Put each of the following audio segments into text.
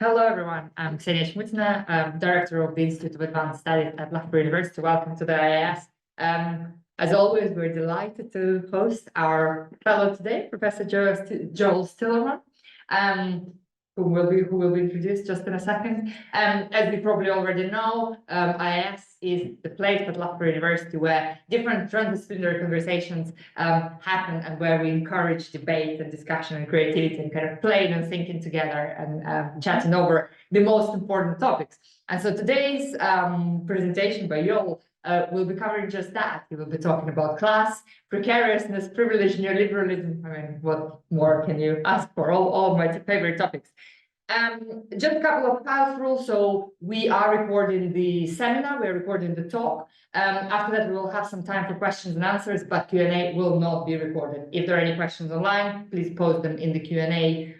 Hello, everyone. I'm Ksenia Schmutzner, Director of the Institute of Advanced Studies at Loughborough University. Welcome to the IIS. As always, we're delighted to host our fellow today, Professor Joel Stillerman, who will be introduced just in a second. As we probably already know, IIS is the place at Loughborough University where different transdisciplinary conversations happen and where we encourage debate and discussion and creativity and kind of playing and thinking together and chatting over the most important topics. And so today's presentation by Joel will be covering just that. He will be talking about class, precariousness, privilege, neoliberalism. I mean, what more can you ask for? All my favorite topics. Just a couple of house rules. So we are recording the seminar, we're recording the talk. After that, we will have some time for questions and answers, but Q&A will not be recorded. If there are any questions online, please post them in the Q&A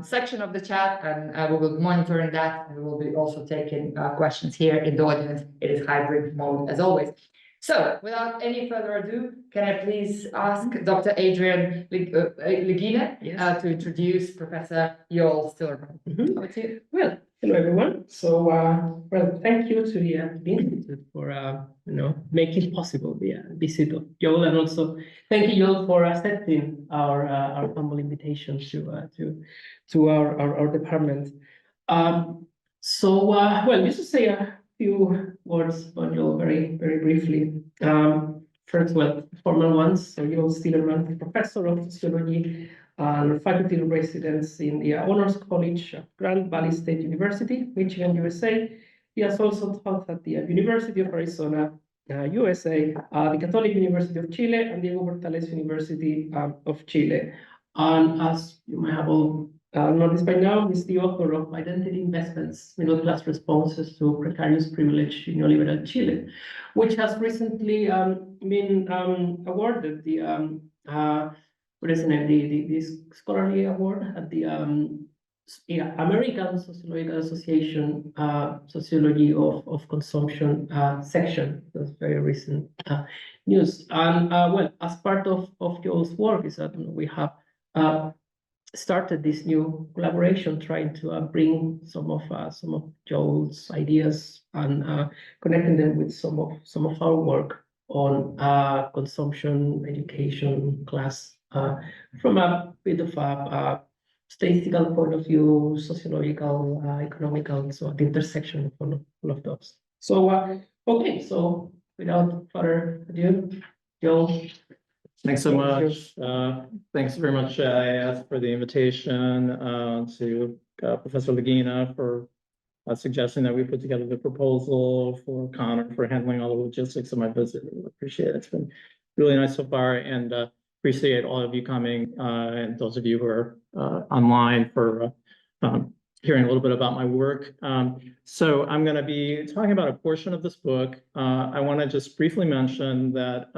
section of the chat, and we will be monitoring that. And we will be also taking questions here in the audience. It is hybrid mode as always. So, without any further ado, can I please ask Dr. Adrian Legine to introduce Professor Joel Stillerman? Over to you. Well, hello everyone. So, well, thank you to the Institute for making possible the visit of Joel, and also thank you, Joel, for accepting our humble invitation to our department. Well, just to say few words on Joel very briefly. First, well, formal ones. So Joel Stillerman, Professor of Sociology and Faculty of Residence in the Honors College of Grand Valley State University, Michigan, USA. He has also taught at the University of Arizona, USA, the Catholic University of Chile, and the Diego Portales University of Chile. And as you may have all noticed by now, he's the author of Identity Investments, Middle Class Responses to Precarious Privilege in Neoliberal Chile, which has recently been awarded the what is the name? The scholarly award at the American Sociological Association Sociology of Consumption section. That's very recent news. And well, as part of Joel's work is that we have started this new collaboration, trying to bring some of Joel's ideas and connecting them with some of our work on consumption, education, class, from a bit of a statistical point of view, sociological, economical, so at the intersection of all of those. So okay, so without further ado, Joel. Thanks so much. Thanks very much, IIS, for the invitation, to Professor Legina for suggesting that we put together the proposal, for Connor for handling all the logistics of my visit. Really appreciate it. It's been really nice so far, and appreciate all of you coming, and those of you who are online for hearing a little bit about my work. So I'm going to be talking about a portion of this book. I want to just briefly mention that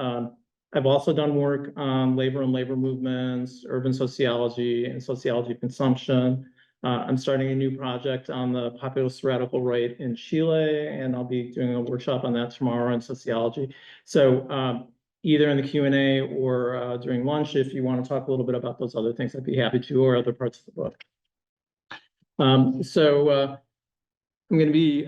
I've also done work on labor and labor movements, urban sociology, and sociology of consumption. I'm starting a new project on the populist radical right in Chile, and I'll be doing a workshop on that tomorrow in sociology. So either in the Q&A or during lunch, if you want to talk a little bit about those other things, I'd be happy to, or other parts of the book. I'm going to be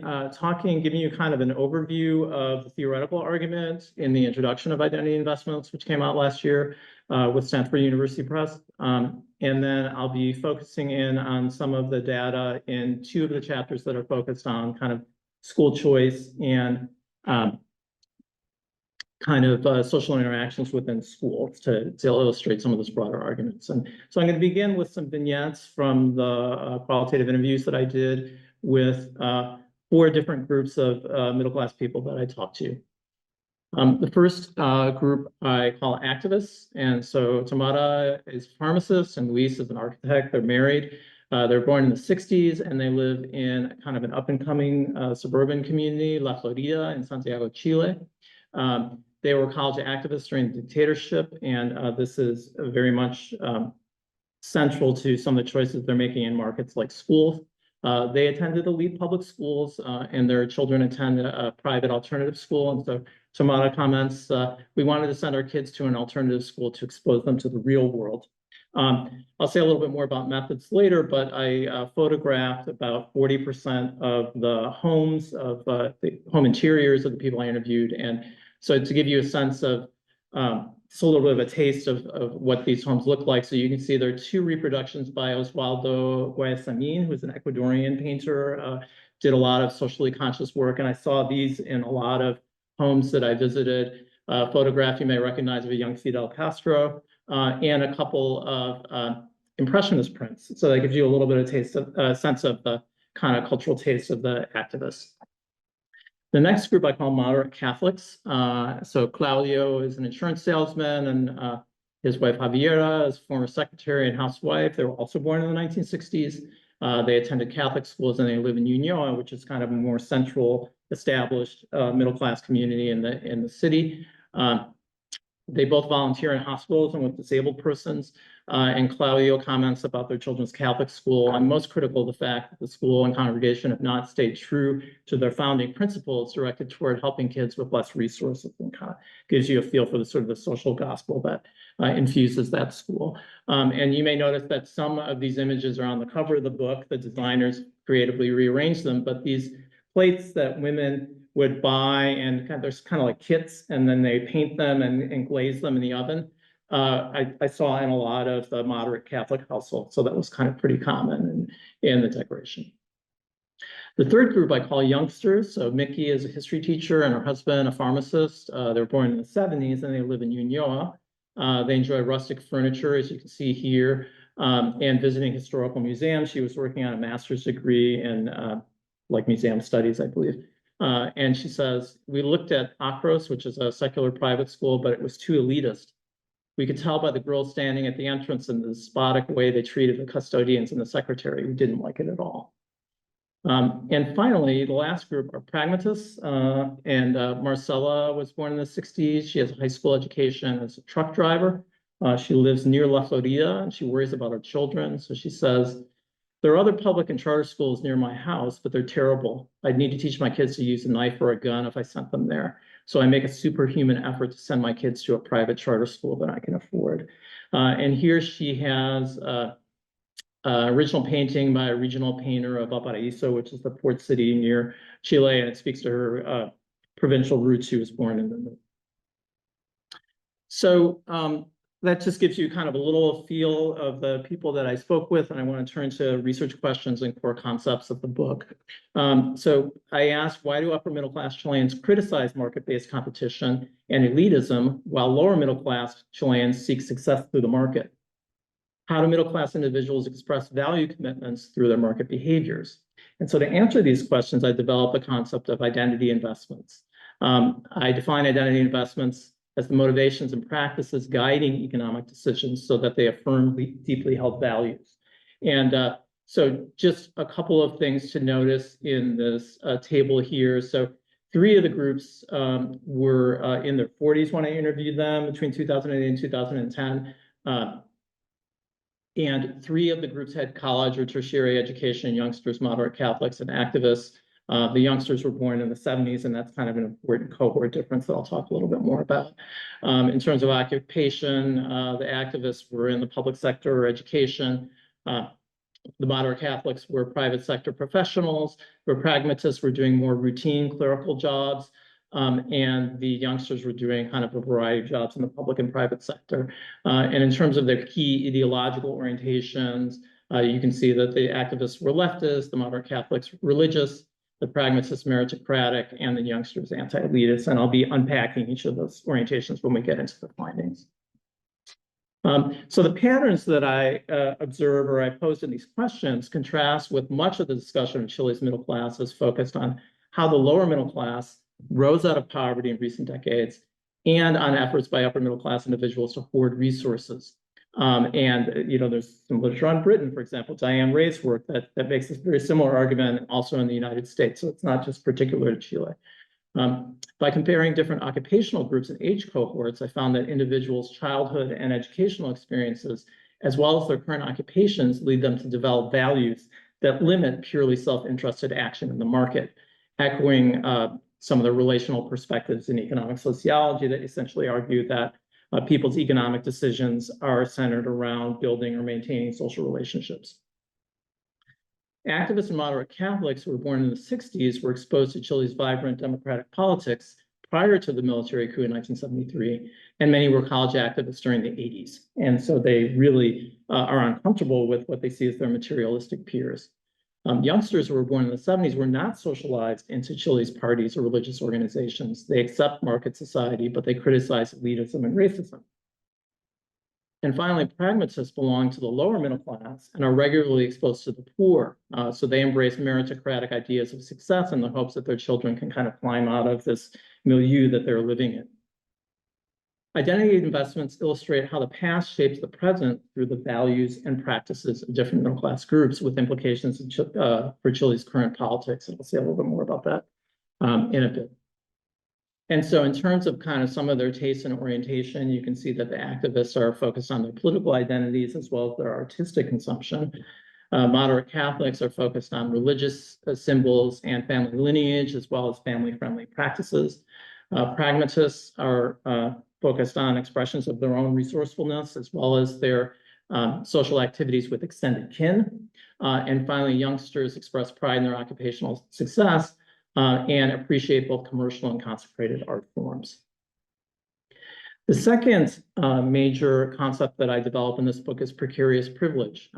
giving you kind of an overview of the theoretical argument in the introduction of Identity Investments, which came out last year with Stanford University Press. And then I'll be focusing in on some of the data in two of the chapters that are focused on kind of school choice and kind of social interactions within schools to illustrate some of those broader arguments. And so I'm going to begin with some vignettes from the qualitative interviews that I did with 4 different groups of middle-class people that I talked to. The first group I call activists, and so Tamara is a pharmacist and Luis is an architect. They're married. They're born in the 60s, and they live in kind of an up-and-coming suburban community, La Florida in Santiago, Chile. They were college activists during the dictatorship, and this is very much central to some of the choices they're making in markets like schools. They attended elite public schools, and their children attended a private alternative school. And so Tamara comments, we wanted to send our kids to an alternative school to expose them to the real world. I'll say a little bit more about methods later, but I photographed about 40% of the homes of the home interiors of the people I interviewed. And so to give you a sense of just a little bit of a taste of what these homes look like. So you can see there are two reproductions by Osvaldo Guayasamín, who is an Ecuadorian painter, did a lot of socially conscious work. And I saw these in a lot of homes that I visited. Photograph you may recognize of a young Fidel Castro, and a couple of impressionist prints. So that gives you a little bit of taste of sense of the kind of cultural taste of the activists. The next group I call moderate Catholics. So Claudio is an insurance salesman, and his wife Javiera is former secretary and housewife. They were also born in the 1960s. They attended Catholic schools and they live in Ñuñoa, which is kind of a more central, established middle-class community in the city. They both volunteer in hospitals and with disabled persons. And Claudio comments about their children's Catholic school. I'm most critical of the fact that the school and congregation have not stayed true to their founding principles directed toward helping kids with less resources, and kind of gives you a feel for the sort of the social gospel that infuses that school. And you may notice that some of these images are on the cover of the book. The designers creatively rearranged them, but these plates that women would buy, and there's kind of like kits, and then they paint them and glaze them in the oven. I saw in a lot of the moderate Catholic households, so that was kind of pretty common in the decoration. The third group I call youngsters. So Mickey is a history teacher and her husband a pharmacist. They were born in the 70s and they live in Ñuñoa. They enjoy rustic furniture, as you can see here, and visiting historical museums. She was working on a master's degree in like museum studies, I believe. And she says, we looked at Akros, which is a secular private school, but it was too elitist. We could tell by the girls standing at the entrance and the despotic way they treated the custodians and the secretary. We didn't like it at all. And finally, the last group are pragmatists. And Marcella was born in the 60s. She has a high school education as a truck driver. She lives near La Florida and she worries about her children. So she says, there are other public and charter schools near my house, but they're terrible. I'd need to teach my kids to use a knife or a gun if I sent them there. So I make a superhuman effort to send my kids to a private charter school that I can afford. And here she has original painting by a regional painter of Valparaíso, which is the port city near Chile, and it speaks to her provincial roots. She was born in the. So that just gives you kind of a little feel of the people that I spoke with, and I want to turn to research questions and core concepts of the book. So I asked, why do upper middle class Chileans criticize market-based competition and elitism while lower middle class Chileans seek success through the market? How do middle class individuals express value commitments through their market behaviors? And so to answer these questions, I developed the concept of identity investments. I define identity investments as the motivations and practices guiding economic decisions so that they affirm deeply held values. And so just a couple of things to notice in this table here. So 3 of the groups were in their 40s when I interviewed them between 2008 and 2010. And 3 of the groups had college or tertiary education, youngsters, moderate Catholics, and activists. The youngsters were born in the 70s, and that's kind of an important cohort difference that I'll talk a little bit more about. In terms of occupation, the activists were in the public sector or education. The moderate Catholics were private sector professionals. The pragmatists were doing more routine clerical jobs. And the youngsters were doing kind of a variety of jobs in the public and private sector. And in terms of their key ideological orientations, you can see that the activists were leftist, the moderate Catholics religious, the pragmatists meritocratic, and the youngsters anti-elitist. And I'll be unpacking each of those orientations when we get into the findings. So the patterns that I observe or I posed in these questions contrast with much of the discussion of Chile's middle class is focused on how the lower middle class rose out of poverty in recent decades and on efforts by upper middle class individuals to hoard resources. And there's some literature on Britain, for example, Diane Ray's work that makes this very similar argument also in the United States. So it's not just particular to Chile. By comparing different occupational groups and age cohorts, I found that individuals' childhood and educational experiences, as well as their current occupations, lead them to develop values that limit purely self-interested action in the market, echoing some of the relational perspectives in economic sociology that essentially argue that people's economic decisions are centered around building or maintaining social relationships. Activists and moderate Catholics who were born in the 60s were exposed to Chile's vibrant democratic politics prior to the military coup in 1973, and many were college activists during the 80s. And so they really are uncomfortable with what they see as their materialistic peers. Youngsters who were born in the 70s were not socialized into Chile's parties or religious organizations. They accept market society, but they criticize elitism and racism. And finally, pragmatists belong to the lower middle class and are regularly exposed to the poor. So they embrace meritocratic ideas of success in the hopes that their children can kind of climb out of this milieu that they're living in. Identity investments illustrate how the past shapes the present through the values and practices of different middle class groups, with implications for Chile's current politics. And I'll say a little bit more about that in a bit. And so in terms of kind of some of their tastes and orientation, you can see that the activists are focused on their political identities as well as their artistic consumption. Moderate Catholics are focused on religious symbols and family lineage, as well as family-friendly practices. Pragmatists are focused on expressions of their own resourcefulness, as well as their social activities with extended kin. And finally, youngsters express pride in their occupational success and appreciate both commercial and consecrated art forms. The second major concept that I develop in this book is precarious privilege.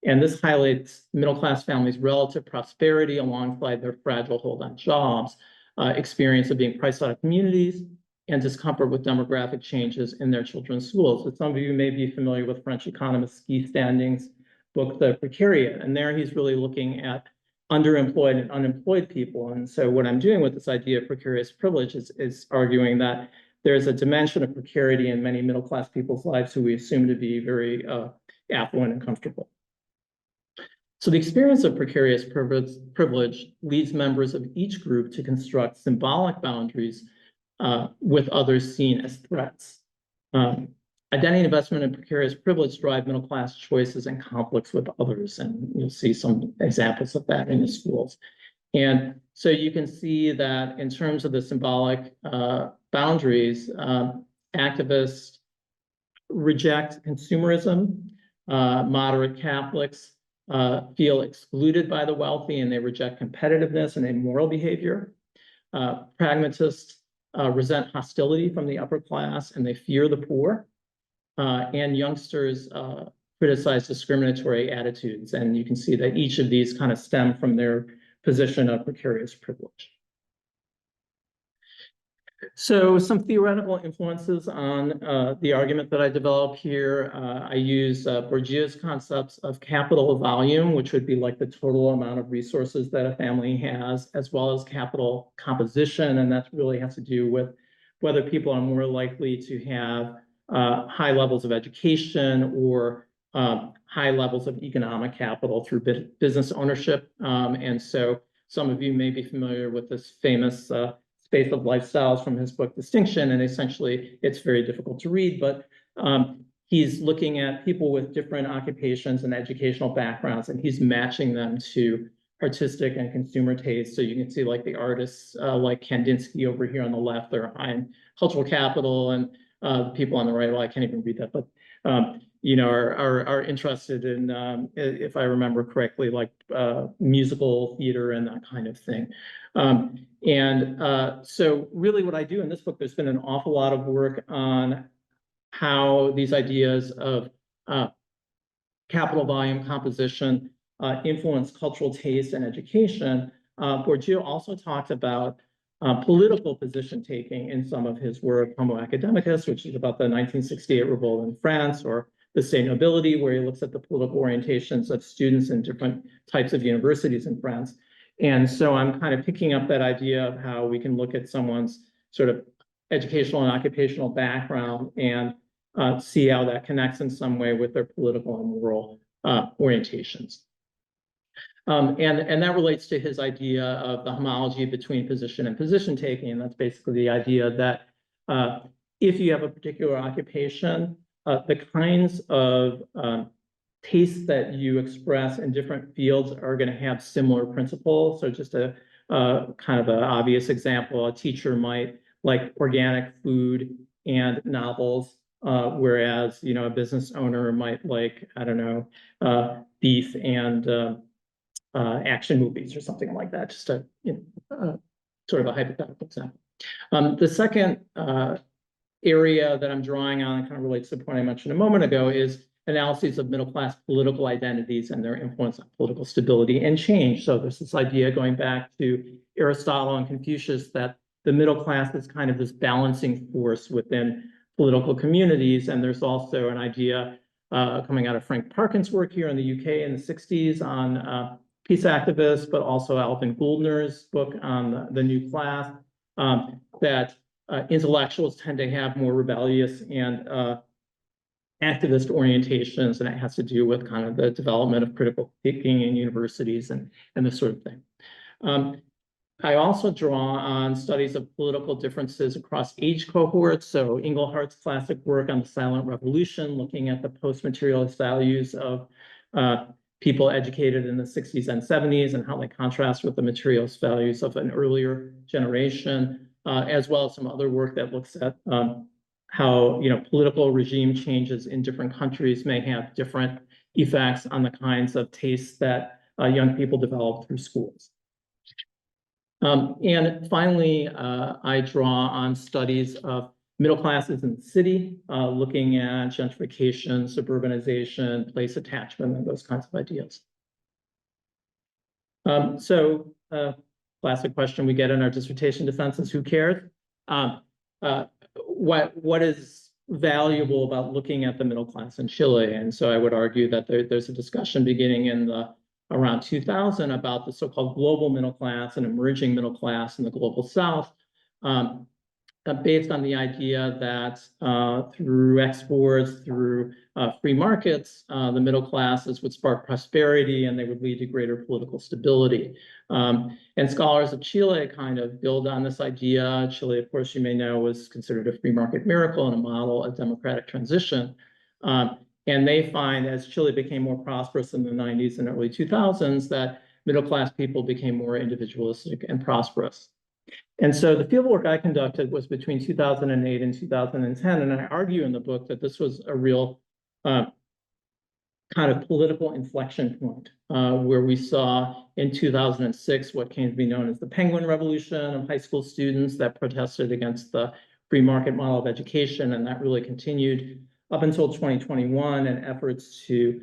And this highlights middle-class families' relative prosperity alongside their fragile hold on jobs, experience of being priced out of communities, and discomfort with demographic changes in their children's schools. So some of you may be familiar with French economist Guy Standing's book, The Precariat, and there he's really looking at underemployed and unemployed people. And so what I'm doing with this idea of precarious privilege is arguing that there's a dimension of precarity in many middle-class people's lives who we assume to be very affluent and comfortable. So the experience of precarious privilege leads members of each group to construct symbolic boundaries with others seen as threats. Identity investment and precarious privilege drive middle-class choices and conflicts with others, and you'll see some examples of that in the schools. And so you can see that in terms of the symbolic boundaries, activists reject consumerism, moderate Catholics feel excluded by the wealthy, and they reject competitiveness and immoral behavior. Pragmatists resent hostility from the upper class, and they fear the poor. And youngsters criticize discriminatory attitudes. And you can see that each of these kind of stem from their position of precarious privilege. So some theoretical influences on the argument that I develop here. I use Bourdieu's concepts of capital volume, which would be like the total amount of resources that a family has, as well as capital composition. And that really has to do with whether people are more likely to have high levels of education or high levels of economic capital through business ownership. And so some of you may be familiar with this famous Space of Lifestyles from his book Distinction, and essentially it's very difficult to read, but he's looking at people with different occupations and educational backgrounds, and he's matching them to artistic and consumer taste. So you can see like the artists like Kandinsky over here on the left, they're high in cultural capital, and the people on the right, well, I can't even read that, but you know, are interested in, if I remember correctly, like musical theater and that kind of thing. So really what I do in this book, there's been an awful lot of work on how these ideas of capital volume composition influence cultural taste and education. Bourdieu also talked about political position taking in some of his work, Homo Academicus, which is about the 1968 revolt in France, or the state nobility, where he looks at the political orientations of students in different types of universities in France. And so I'm kind of picking up that idea of how we can look at someone's sort of educational and occupational background and see how that connects in some way with their political and moral orientations. And that relates to his idea of the homology between position and position taking. And that's basically the idea that if you have a particular occupation, the kinds of tastes that you express in different fields are going to have similar principles. So just a kind of an obvious example, a teacher might like organic food and novels, whereas, you know, a business owner might like, I don't know, beef and action movies or something like that, just a, you know, sort of a hypothetical example. The second area that I'm drawing on, kind of relates to the point I mentioned a moment ago, is analyses of middle-class political identities and their influence on political stability and change. So there's this idea going back to Aristotle and Confucius that the middle class is kind of this balancing force within political communities. And there's also an idea coming out of Frank Parkin's work here in the UK in the 60s on peace activists, but also Alvin Gouldner's book on the new class, that intellectuals tend to have more rebellious and activist orientations, and it has to do with kind of the development of critical thinking in universities and this sort of thing. I also draw on studies of political differences across age cohorts. So Inglehart's classic work on the silent revolution, looking at the post-materialist values of people educated in the 60s and 70s and how they contrast with the materialist values of an earlier generation, as well as some other work that looks at how, you know, political regime changes in different countries may have different effects on the kinds of tastes that young people develop through schools. And finally, I draw on studies of middle classes in the city, looking at gentrification, suburbanization, place attachment, and those kinds of ideas. Classic question we get in our dissertation defense is, who cares? What is valuable about looking at the middle class in Chile? And so I would argue that there's a discussion beginning in around 2000 about the so-called global middle class and emerging middle class in the global South, based on the idea that through exports, through free markets, the middle classes would spark prosperity and they would lead to greater political stability. And scholars of Chile kind of build on this idea. Chile, of course, you may know, was considered a free market miracle and a model of democratic transition. And they find, as Chile became more prosperous in the 90s and early 2000s, that middle-class people became more individualistic and prosperous. And so the fieldwork I conducted was between 2008 and 2010, and I argue in the book that this was a real kind of political inflection point, where we saw in 2006 what came to be known as the Penguin Revolution of high school students that protested against the free market model of education, and that really continued up until 2021, and efforts to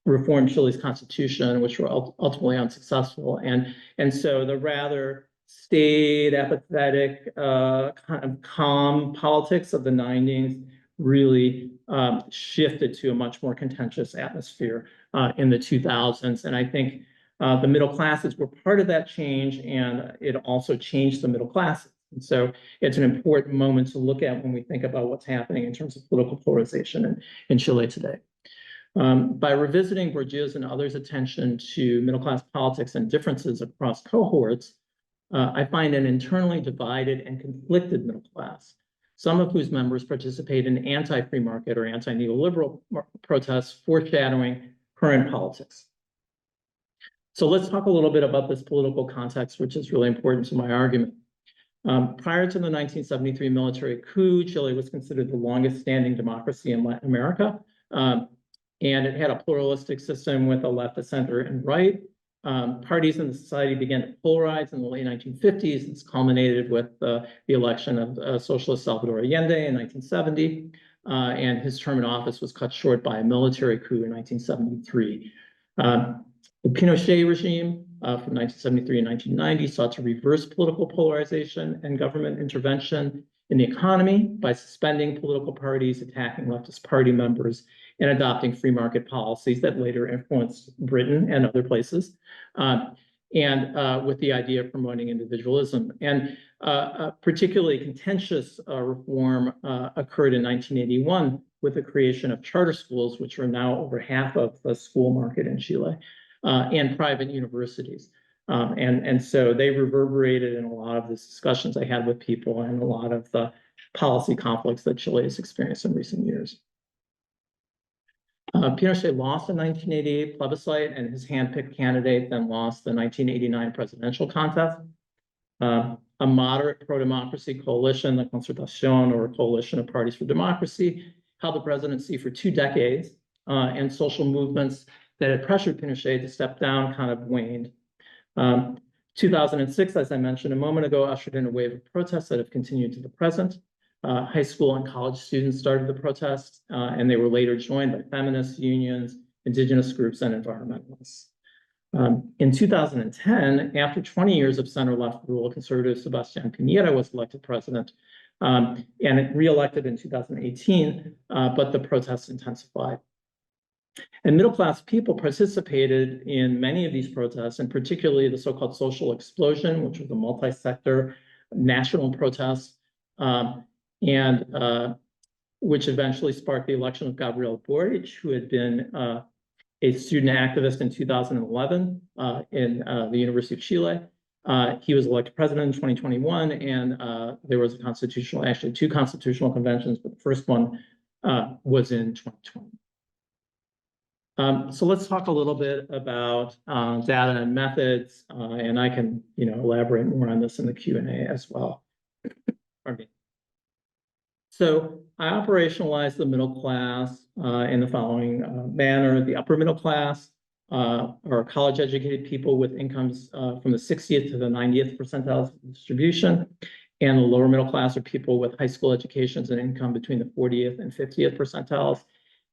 reform Chile's constitution, which were ultimately unsuccessful. And so the rather staid, apathetic, kind of calm politics of the 90s really shifted to a much more contentious atmosphere in the 2000s. And I think the middle classes were part of that change, and it also changed the middle classes. And so it's an important moment to look at when we think about what's happening in terms of political polarization in Chile today. By revisiting Bourdieu's and others' attention to middle-class politics and differences across cohorts, I find an internally divided and conflicted middle class, some of whose members participate in anti-free market or anti-neoliberal protests, foreshadowing current politics. So let's talk a little bit about this political context, which is really important to my argument. Prior to the 1973 military coup, Chile was considered the longest standing democracy in Latin America. And it had a pluralistic system with a left, a center, and right. Parties in the society began to polarize in the late 1950s. It's culminated with the election of socialist Salvador Allende in 1970. And his term in office was cut short by a military coup in 1973. The Pinochet regime from 1973 and 1990 sought to reverse political polarization and government intervention in the economy by suspending political parties, attacking leftist party members, and adopting free market policies that later influenced Britain and other places, and with the idea of promoting individualism. And particularly contentious reform occurred in 1981 with the creation of charter schools, which are now over half of the school market in Chile, and private universities. And so they reverberated in a lot of the discussions I had with people and a lot of the policy conflicts that Chile has experienced in recent years. Pinochet lost the 1988 plebiscite, and his handpicked candidate then lost the 1989 presidential contest. a moderate pro-democracy coalition, the Concertación, or a coalition of parties for democracy, held the presidency for 2 decades, and social movements that had pressured Pinochet to step down kind of waned. 2006, as I mentioned a moment ago, ushered in a wave of protests that have continued to the present. High school and college students started the protests, and they were later joined by feminist unions, indigenous groups, and environmentalists. In 2010, after 20 years of center-left rule, conservative Sebastián Piñera was elected president, and re-elected in 2018, but the protests intensified. And middle-class people participated in many of these protests, and particularly the so-called social explosion, which was a multi-sector national protest, which eventually sparked the election of Gabriel Boric, who had been a student activist in 2011 in the University of Chile. He was elected president in 2021, and there was actually 2 constitutional conventions, but the first one was in 2020. So let's talk a little bit about data and methods, and I can, elaborate more on this in the Q&A as well. Pardon me. So I operationalized the middle class in the following manner. The upper middle class are college-educated people with incomes from the 60th to the 90th percentiles of distribution, and the lower middle class are people with high school educations and income between the 40th and 50th percentiles.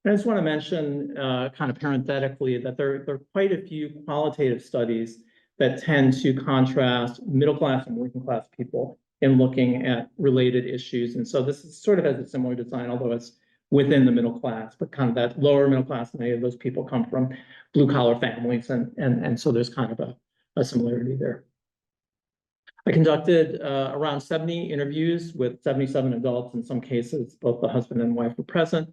And I just want to mention, kind of parenthetically, that there are quite a few qualitative studies that tend to contrast middle class and working class people in looking at related issues. And so this is sort of has a similar design, although it's within the middle class, but kind of that lower middle class, many of those people come from blue collar families. And so there's kind of a similarity there. I conducted around 70 interviews with 77 adults. In some cases, both the husband and wife were present.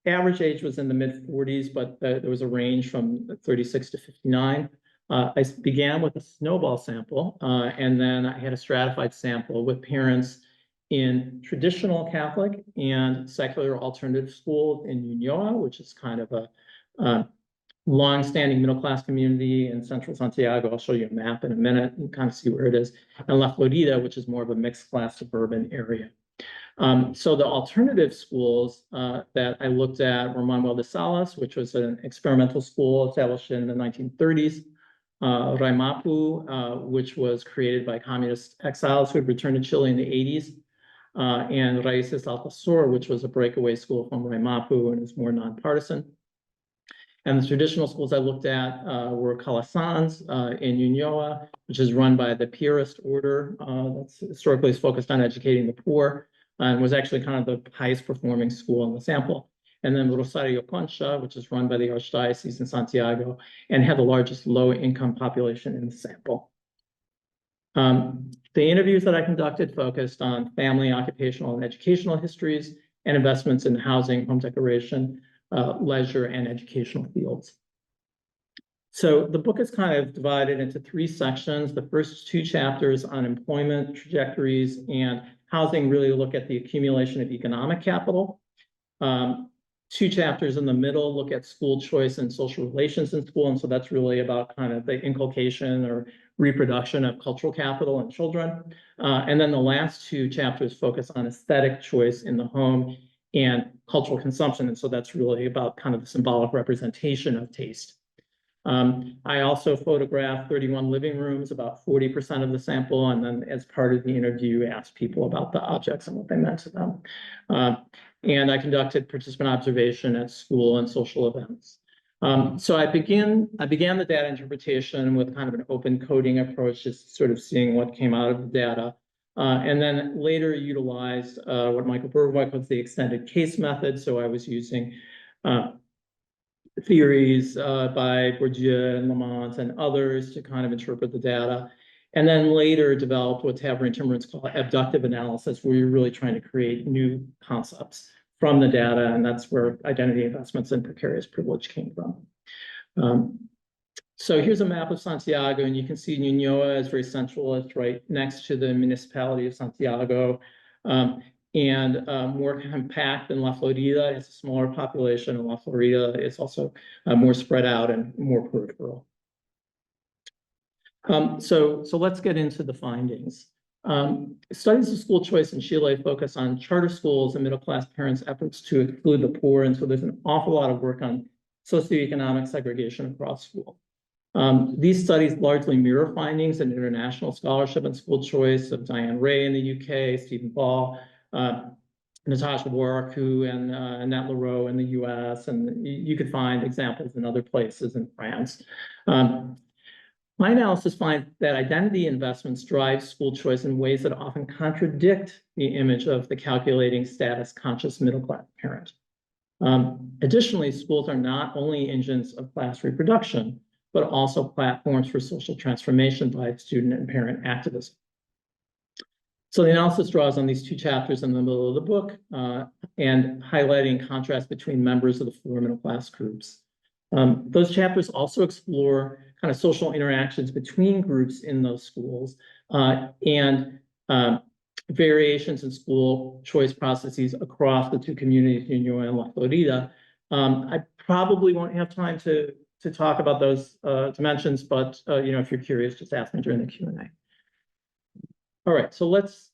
Average age was in the mid-40s, but there was a range from 36 to 59. I began with a snowball sample, and then I had a stratified sample with parents in traditional Catholic and secular alternative schools in Ñuñoa, which is kind of a long-standing middle-class community in central Santiago. I'll show you a map in a minute and kind of see where it is. And La Florida, which is more of a mixed-class suburban area. So the alternative schools that I looked at were Manuel de Salas, which was an experimental school established in the 1930s. Raimapu, which was created by communist exiles who had returned to Chile in the 80s. And Raíces Altasur, which was a breakaway school from Raimapu and is more nonpartisan. And the traditional schools I looked at were Calasanz in Ñuñoa, which is run by the Piarist order that's historically is focused on educating the poor, and was actually kind of the highest performing school in the sample. And then Rosario Concha, which is run by the Archdiocese in Santiago, and had the largest low-income population in the sample. The interviews that I conducted focused on family, occupational, and educational histories, and investments in housing, home decoration, leisure, and educational fields. So the book is kind of divided into 3 sections. The first 2 chapters on employment trajectories and housing really look at the accumulation of economic capital. 2 chapters in the middle look at school choice and social relations in school. And so that's really about kind of the inculcation or reproduction of cultural capital in children. And then the last 2 chapters focus on aesthetic choice in the home and cultural consumption. And so that's really about kind of the symbolic representation of taste. I also photographed 31 living rooms, about 40% of the sample, and then as part of the interview, asked people about the objects and what they meant to them. And I conducted participant observation at school and social events. So I began the data interpretation with kind of an open coding approach, just sort of seeing what came out of the data. And then later utilized what Michael Berwick calls the extended case method. So I was using theories by Bourdieu and Lamont and others to kind of interpret the data. And then later developed what Tavern and Timmermans call abductive analysis, where you're really trying to create new concepts from the data. And that's where identity investments and precarious privilege came from. So here's a map of Santiago, and you can see Ñuñoa is very central. It's right next to the municipality of Santiago. And more compact than La Florida. It's a smaller population, and La Florida is also more spread out and more peripheral. So let's get into the findings. Studies of school choice in Chile focus on charter schools and middle-class parents' efforts to exclude the poor. And so there's an awful lot of work on socioeconomic segregation across school. These studies largely mirror findings in international scholarship and school choice of Diane Ray in the UK, Stephen Ball, Natasha Waraku, and Nat Leroux in the US, and you could find examples in other places in France. My analysis finds that identity investments drive school choice in ways that often contradict the image of the calculating status conscious middle-class parent. Additionally, schools are not only engines of class reproduction, but also platforms for social transformation by student and parent activism. So the analysis draws on these two chapters in the middle of the book and highlighting contrast between members of the four middle class groups. Those chapters also explore kind of social interactions between groups in those schools and variations in school choice processes across the two communities, Ñuñoa and La Florida. I probably won't have time to talk about those dimensions, but if you're curious, just ask me during the Q&A. All right, so let's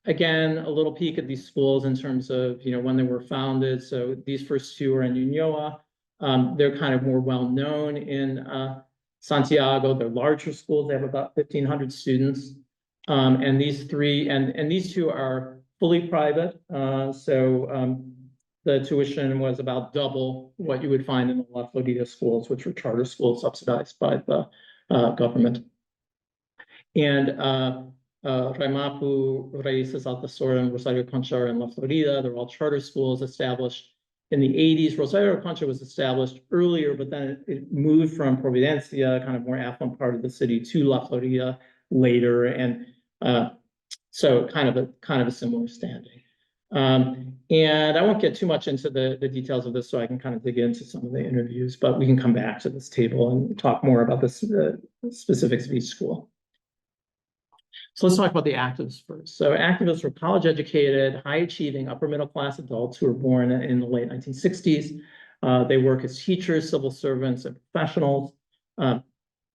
again a little peek at these schools in terms of when they were founded. So these first two are in Ñuñoa. They're kind of more well known in Santiago. They're larger schools. They have about 1,500 students, and these three and these two are fully private. The tuition was about double what you would find in the La Florida schools, which were charter schools subsidized by the government. And Raimapu, Raíces Altasora, and Rosario Concha are in La Florida. They're all charter schools established in the 80s. Rosario Concha was established earlier, but then it moved from Providencia, kind of more affluent part of the city, to La Florida later. And so kind of a similar standing. And I won't get too much into the details of this, so I can kind of dig into some of the interviews, but we can come back to this table and talk more about the specifics of each school. So let's talk about the activists first. So activists were college-educated, high-achieving, upper-middle-class adults who were born in the late 1960s. They work as teachers, civil servants, and professionals.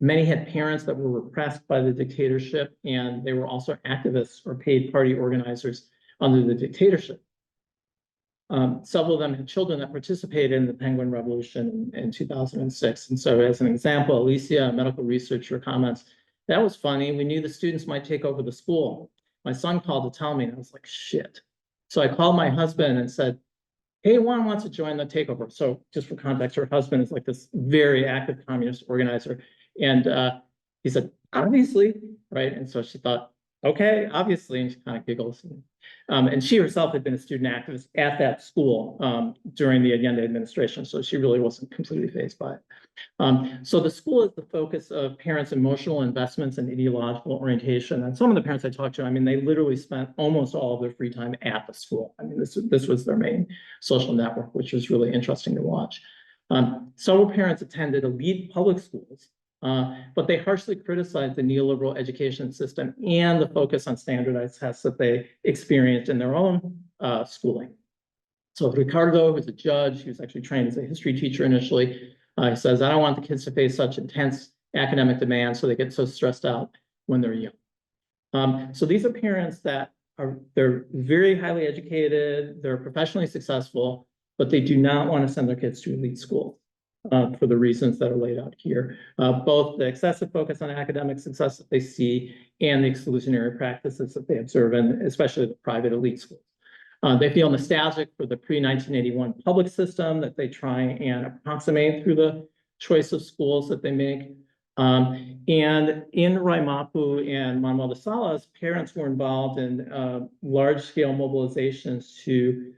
Many had parents that were repressed by the dictatorship, and they were also activists or paid party organizers under the dictatorship. Several of them had children that participated in the Penguin Revolution in 2006. And so as an example, Alicia, a medical researcher, comments, "That was funny. We knew the students might take over the school. My son called to tell me, and I was like, shit." So I called my husband and said, "Hey, Juan wants to join the takeover." So just for context, her husband is like this very active communist organizer. And he said, "Obviously," right? And so she thought, okay, obviously, and she kind of giggles. And she herself had been a student activist at that school during the Allende administration, so she really wasn't completely fazed by it. So the school is the focus of parents' emotional investments and ideological orientation. And some of the parents I talked to, I mean, they literally spent almost all of their free time at the school. I mean, this was their main social network, which was really interesting to watch. Several parents attended elite public schools, but they harshly criticized the neoliberal education system and the focus on standardized tests that they experienced in their own schooling. So Ricardo, who's a judge, he was actually trained as a history teacher initially, he says, "I don't want the kids to face such intense academic demands so they get so stressed out when they're young." So these are parents that they're very highly educated, they're professionally successful, but they do not want to send their kids to elite schools. For the reasons that are laid out here, both the excessive focus on academic success that they see and the exclusionary practices that they observe, and especially the private elite schools. They feel nostalgic for the pre-1981 public system that they try and approximate through the choice of schools that they make. And in Raimapu and Manuel de Salas, parents were involved in large-scale mobilizations to,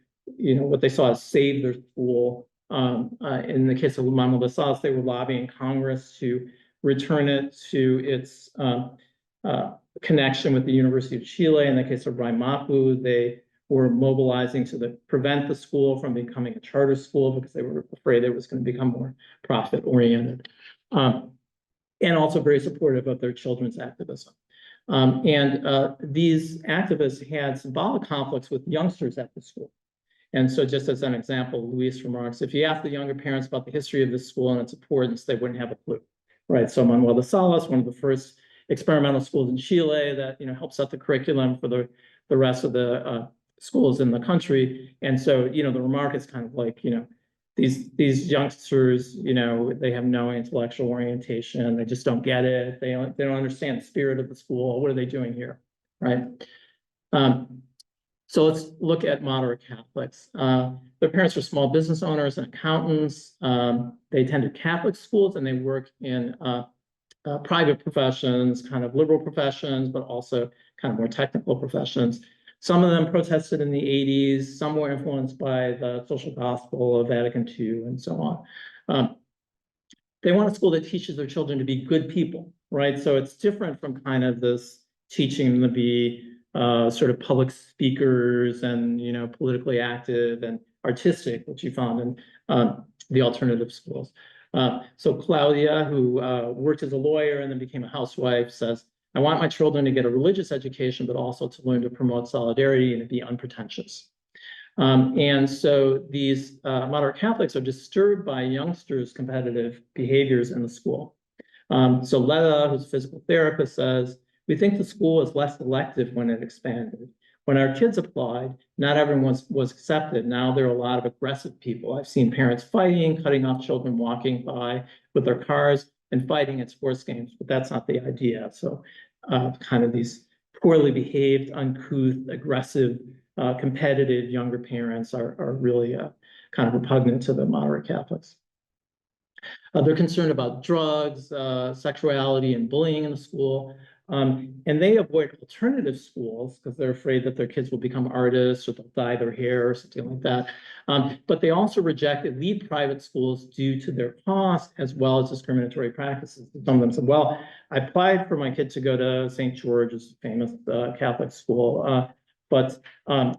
what they saw as save their school. In the case of Manuel de Salas, they were lobbying Congress to return it to its connection with the University of Chile. In the case of Raimapu, they were mobilizing to prevent the school from becoming a charter school because they were afraid it was going to become more profit-oriented. And also very supportive of their children's activism. These activists had symbolic conflicts with youngsters at the school. And so just as an example, Luis remarks, if you ask the younger parents about the history of this school and its importance, they wouldn't have a clue, right? So Manuel de Salas, one of the first experimental schools in Chile that, help set the curriculum for the rest of the schools in the country. And so, the remark is kind of like, these youngsters, they have no intellectual orientation. They just don't get it. They don't understand the spirit of the school. What are they doing here, right? So let's look at moderate Catholics. Their parents were small business owners and accountants. They attended Catholic schools and they work in private professions, kind of liberal professions, but also kind of more technical professions. Some of them protested in the 80s. Some were influenced by the social gospel of Vatican II and so on. They want a school that teaches their children to be good people, right? So it's different from kind of this teaching them to be sort of public speakers and, politically active and artistic, which you found in the alternative schools. So Claudia, who worked as a lawyer and then became a housewife, says, I want my children to get a religious education, but also to learn to promote solidarity and to be unpretentious. And so these moderate Catholics are disturbed by youngsters' competitive behaviors in the school. So Letta, who's a physical therapist, says, we think the school is less selective when it expanded. When our kids applied, not everyone was accepted. Now there are a lot of aggressive people. I've seen parents fighting, cutting off children walking by with their cars and fighting at sports games, but that's not the idea. So kind of these poorly behaved, uncouth, aggressive, competitive younger parents are really kind of repugnant to the moderate Catholics. They're concerned about drugs, sexuality, and bullying in the school. And they avoid alternative schools because they're afraid that their kids will become artists or they'll dye their hair or something like that. But they also reject elite private schools due to their cost as well as discriminatory practices. Some of them said, well, I applied for my kid to go to St. George's famous Catholic school. But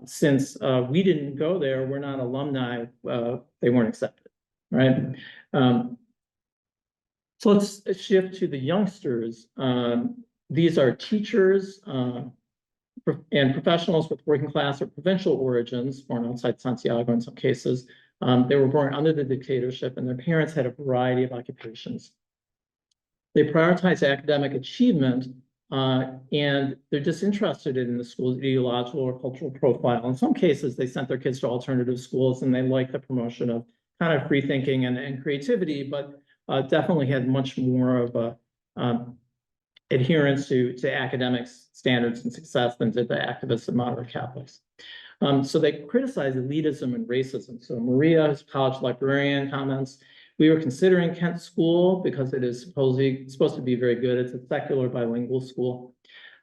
since we didn't go there, we're not alumni, they weren't accepted, right? So let's shift to the youngsters. These are teachers and professionals with working class or provincial origins, born outside Santiago in some cases. They were born under the dictatorship and their parents had a variety of occupations. They prioritize academic achievement and they're disinterested in the school's ideological or cultural profile. In some cases, they sent their kids to alternative schools and they like the promotion of kind of free thinking and creativity, but definitely had much more of a adherence to academic standards and success than did the activists and moderate Catholics. So they criticize elitism and racism. So Maria, who's a college librarian, comments, we were considering Kent School because it is supposed to be very good. It's a secular bilingual school.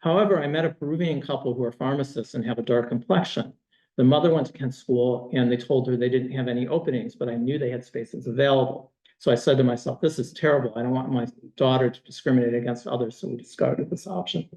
However, I met a Peruvian couple who are pharmacists and have a dark complexion. The mother went to Kent School and they told her they didn't have any openings, but I knew they had spaces available. So I said to myself, this is terrible. I don't want my daughter to discriminate against others. So we discarded this option.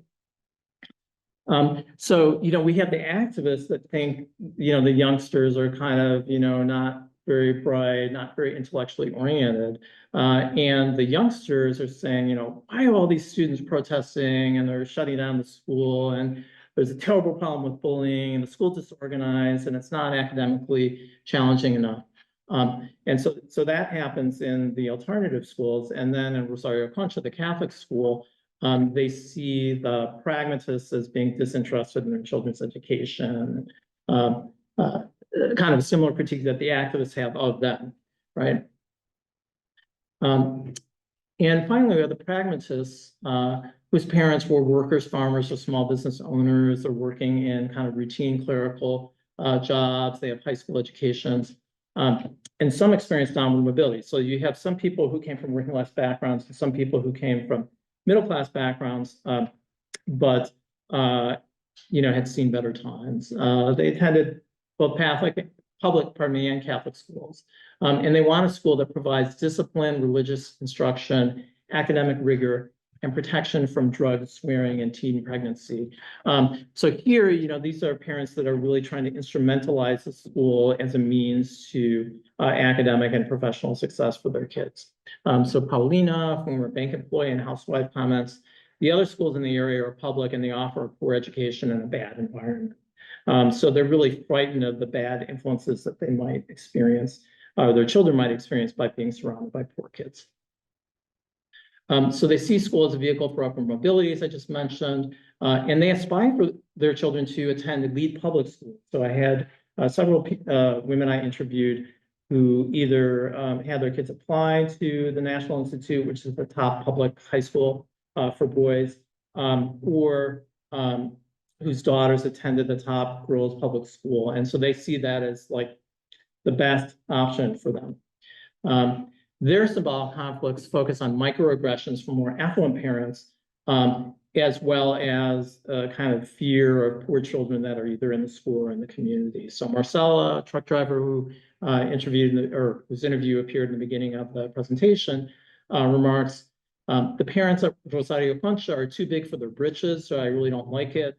So, we have the activists that think, the youngsters are kind of, not very bright, not very intellectually oriented. And the youngsters are saying, why are all these students protesting and they're shutting down the school? And there's a terrible problem with bullying and the school's disorganized and it's not academically challenging enough. And so that happens in the alternative schools. And then in Rosario Concha, the Catholic school, they see the pragmatists as being disinterested in their children's education, kind of a similar critique that the activists have of them, right? And finally, we have the pragmatists whose parents were workers, farmers, or small business owners. They're working in kind of routine clerical jobs. They have high school educations. And some experience downward mobility. So you have some people who came from working class backgrounds and some people who came from middle class backgrounds, but had seen better times. They attended both public and Catholic schools. And they want a school that provides discipline, religious instruction, academic rigor, and protection from drugs, swearing, and teen pregnancy. So here, these are parents that are really trying to instrumentalize the school as a means to academic and professional success for their kids. So Paulina, former bank employee and housewife, comments, the other schools in the area are public and they offer a poor education and a bad environment. So they're really frightened of the bad influences that they might experience, or their children might experience by being surrounded by poor kids. So they see school as a vehicle for upward mobility, as I just mentioned, and they aspire for their children to attend elite public schools. So I had several women I interviewed who either had their kids apply to the National Institute, which is the top public high school for boys, or whose daughters attended the top girls' public school. And so they see that as like the best option for them. Their symbolic conflicts focus on microaggressions from more affluent parents, as well as kind of fear of poor children that are either in the school or in the community. So Marcella, a truck driver who whose interview appeared in the beginning of the presentation, remarks, the parents at Rosario Concha are too big for their britches, so I really don't like it.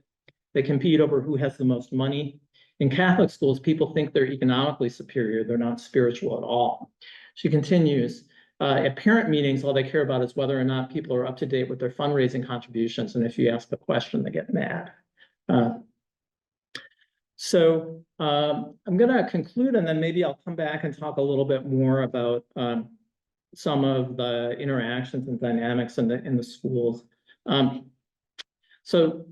They compete over who has the most money. In Catholic schools, people think they're economically superior. They're not spiritual at all. She continues, at parent meetings, all they care about is whether or not people are up to date with their fundraising contributions. And if you ask the question, they get mad. So I'm going to conclude, and then maybe I'll come back and talk a little bit more about some of the interactions and dynamics in the schools. So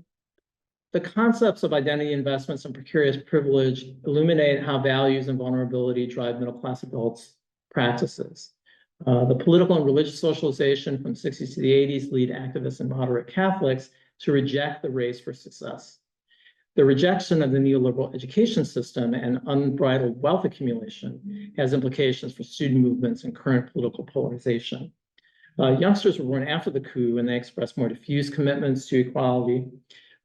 the concepts of identity investments and precarious privilege illuminate how values and vulnerability drive middle-class adults' practices. The political and religious socialization from the 60s to the 80s lead activists and moderate Catholics to reject the race for success. The rejection of the neoliberal education system and unbridled wealth accumulation has implications for student movements and current political polarization. Youngsters were born after the coup, and they express more diffuse commitments to equality.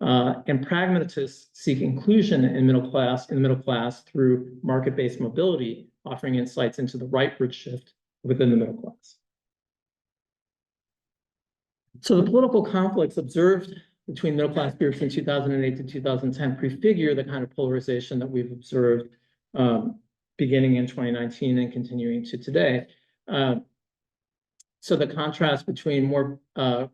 And pragmatists seek inclusion in the middle class through market-based mobility, offering insights into the rightward shift within the middle class. So the political conflicts observed between middle-class groups in 2008 to 2010 prefigure the kind of polarization that we've observed beginning in 2019 and continuing to today. So the contrast between more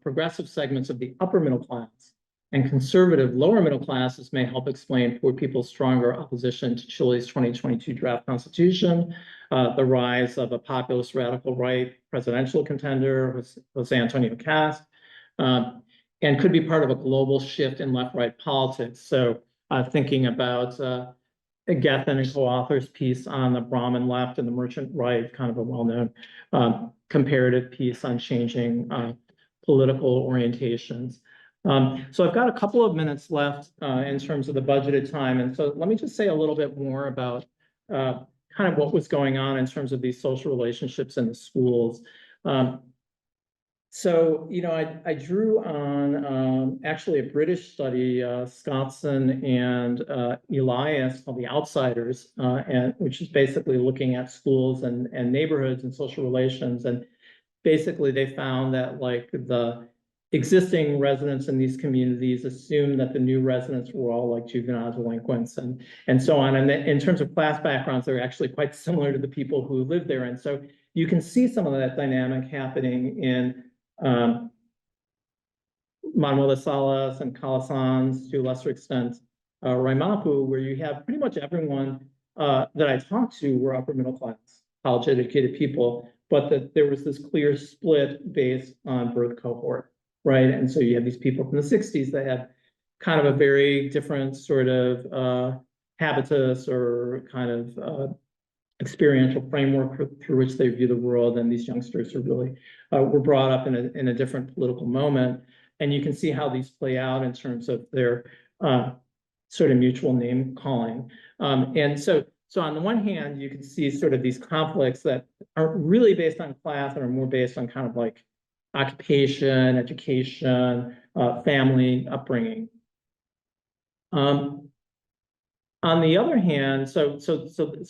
progressive segments of the upper middle class and conservative lower middle classes may help explain poor people's stronger opposition to Chile's 2022 draft constitution, the rise of a populist radical right presidential contender, Jose Antonio Cast, and could be part of a global shift in left-right politics. So thinking about Gethin and co-author's piece on the Brahmin left and the merchant right, kind of a well-known comparative piece on changing political orientations. So I've got a couple of minutes left in terms of the budgeted time. And so let me just say a little bit more about kind of what was going on in terms of these social relationships in the schools. So, you know, I drew on actually a British study, Scottson and Elias, called The Outsiders, which is basically looking at schools and neighborhoods and social relations. And basically they found that like the existing residents in these communities assumed that the new residents were all like juvenile delinquents and so on. And in terms of class backgrounds, they're actually quite similar to the people who live there. And so you can see some of that dynamic happening in Manuel de Salas and Calasanz, to a lesser extent, Raimapu, where you have pretty much everyone that I talked to were upper middle class, college educated people, but that there was this clear split based on birth cohort, right? And so you have these people from the 60s that had kind of a very different sort of habitus or kind of experiential framework through which they view the world, and these youngsters are really were brought up in a different political moment, and you can see how these play out in terms of their sort of mutual name calling, and so on the one hand, you can see sort of these conflicts that are really based on class and are more based on kind of like occupation, education, family upbringing. On the other hand, so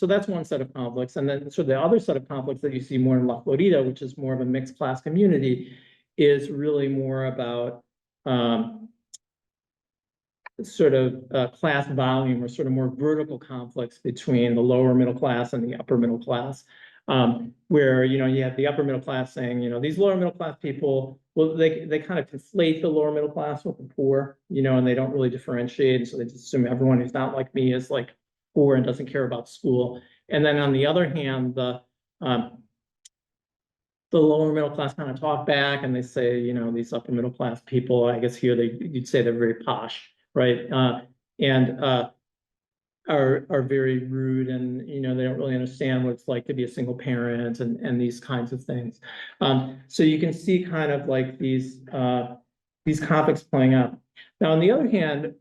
that's one set of conflicts, and then so the other set of conflicts that you see more in La Florida, which is more of a mixed class community, is really more about sort of class volume or sort of more vertical conflicts between the lower middle class and the upper middle class, where you have the upper middle class saying these lower middle class people, well, they kind of conflate the lower middle class with the poor, and they don't really differentiate, and so they just assume everyone who's not like me is like poor and doesn't care about school. And then on the other hand, the lower middle class kind of talk back and they say, you know, these upper middle class people, I guess here you'd say they're very posh, right? And are very rude and, you know, they don't really understand what it's like to be a single parent and these kinds of things. So you can see kind of like these conflicts playing out. Now, on the other hand,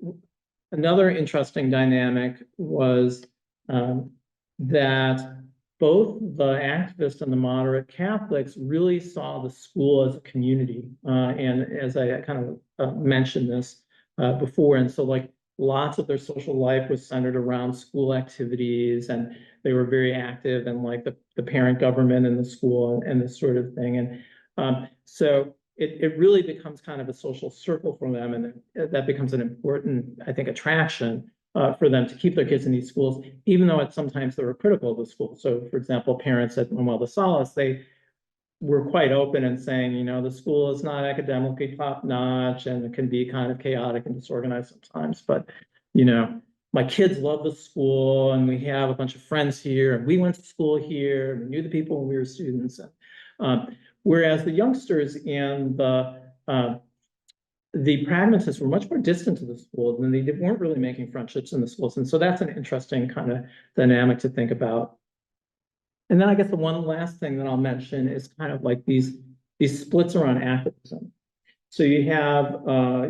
another interesting dynamic was that both the activists and the moderate Catholics really saw the school as a community. And as I kind of mentioned this before, and so like lots of their social life was centered around school activities, and they were very active in like the parent government in the school and this sort of thing. And so it really becomes kind of a social circle for them, and that becomes an important, I think, attraction for them to keep their kids in these schools, even though sometimes they were critical of the school. So, for example, parents at Manuel de Salas, they were quite open in saying, you know, the school is not academically top notch and it can be kind of chaotic and disorganized sometimes, but, you know, my kids love the school and we have a bunch of friends here and we went to school here and we knew the people when we were students. Whereas the youngsters and the pragmatists were much more distant to the schools and they weren't really making friendships in the schools. And so that's an interesting kind of dynamic to think about. And then I guess the one last thing that I'll mention is kind of like these splits around activism. So you have,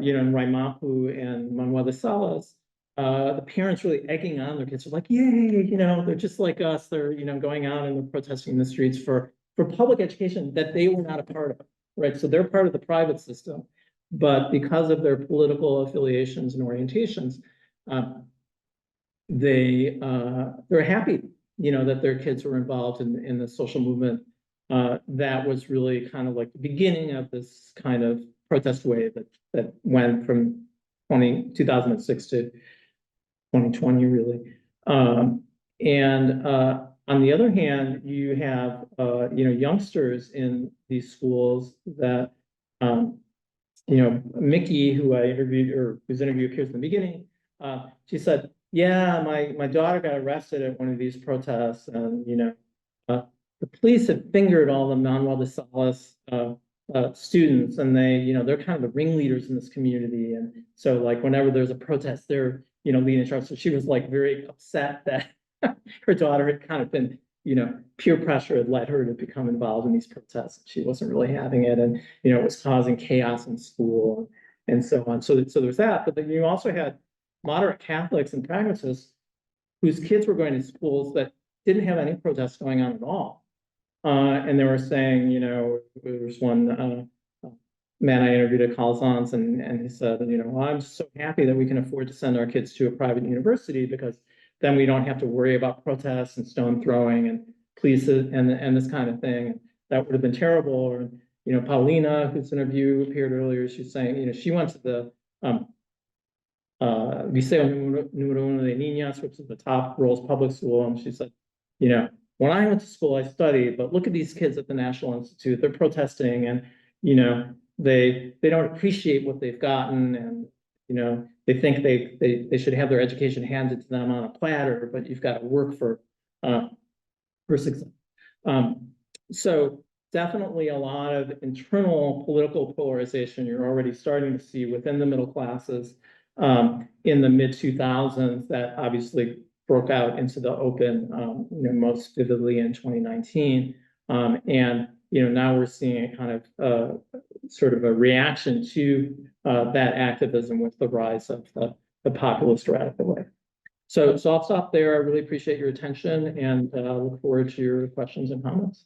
you know, in Raimapu and Manuel de Salas, the parents really egging on their kids. They're like, yay, you know, they're just like us. They're, you know, going out and they're protesting in the streets for public education that they were not a part of, right? So they're part of the private system, but because of their political affiliations and orientations, they're happy, you know, that their kids were involved in the social movement. That was really kind of like the beginning of this kind of protest wave that went from 2006 to 2020, really. On the other hand, you have you know, youngsters in these schools that you know, Mickey, who I interviewed, or whose interview appears in the beginning, she said, yeah, my daughter got arrested at one of these protests, and you know, the police had fingered all the Manuel de Salas students, and they, you know, they're kind of the ringleaders in this community, and so like whenever there's a protest, they're, you know, leading charge. So she was like very upset that her daughter had kind of been, you know, peer pressure had led her to become involved in these protests. She wasn't really having it, and you know, it was causing chaos in school and so on. So there's that, but then you also had moderate Catholics and pragmatists whose kids were going to schools that didn't have any protests going on at all. And they were saying, you know, there was one man I interviewed at Calzans, and he said, you know, well, I'm just so happy that we can afford to send our kids to a private university because then we don't have to worry about protests and stone throwing and police and this kind of thing. That would have been terrible. Or, you know, Paulina, whose interview appeared earlier, she's saying, you know, she went to the Liceo Número Uno de Niñas, which is the top girls' public school, and she said, you know, when I went to school, I studied, but look at these kids at the National Institute. They're protesting, and you know, they don't appreciate what they've gotten, and you know, they think they should have their education handed to them on a platter, but you've got to work for success. So definitely a lot of internal political polarization you're already starting to see within the middle classes in the mid-2000s that obviously broke out into the open, you know, most vividly in 2019. And, you know, now we're seeing a kind of sort of a reaction to that activism with the rise of the populist radical wave. So I'll stop there. I really appreciate your attention and look forward to your questions and comments.